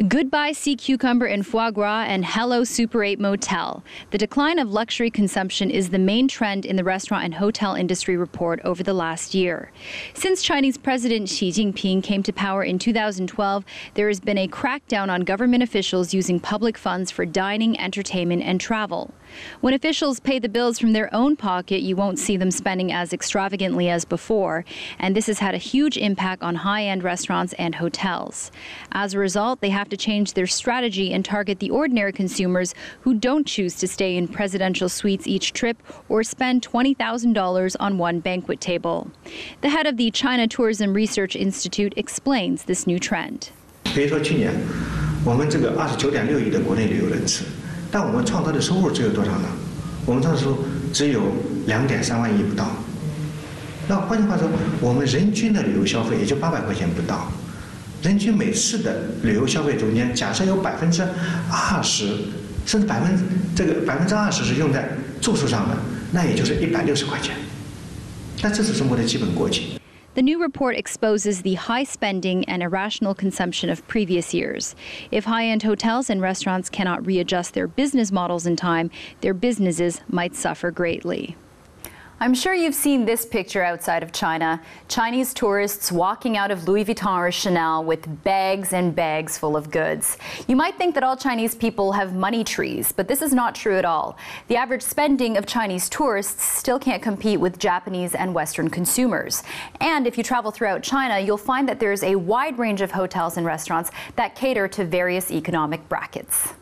Goodbye Sea Cucumber and Foie Gras and Hello Super 8 Motel. The decline of luxury consumption is the main trend in the restaurant and hotel industry report over the last year. Since Chinese President Xi Jinping came to power in 2012, there has been a crackdown on government officials using public funds for dining, entertainment, and travel. When officials pay the bills from their own pocket, you won't see them spending as extravagantly as before, and this has had a huge impact on high-end restaurants and hotels. As a result, they have to change their strategy and target the ordinary consumers who don't choose to stay in presidential suites each trip or spend $20,000 on one banquet table. The head of the China Tourism Research Institute explains this new trend. 比如说去年我们这个29.6亿的国内旅游人次，但我们创造的收入只有多少呢？我们创造收入只有2.3万亿不到。那换句话说，我们人均的旅游消费也就800块钱不到。 人均每次的旅游消费中间，假设有20%，甚至20%是用在住宿上的，那也就是160块钱。那这是中国的基本国情。 The new report exposes the high spending and irrational consumption of previous years. If high-end hotels and restaurants cannot readjust their business models in time, their businesses might suffer greatly. I'm sure you've seen this picture outside of China. Chinese tourists walking out of Louis Vuitton or Chanel with bags and bags full of goods. You might think that all Chinese people have money trees, but this is not true at all. The average spending of Chinese tourists still can't compete with Japanese and Western consumers. And if you travel throughout China, you'll find that there's a wide range of hotels and restaurants that cater to various economic brackets.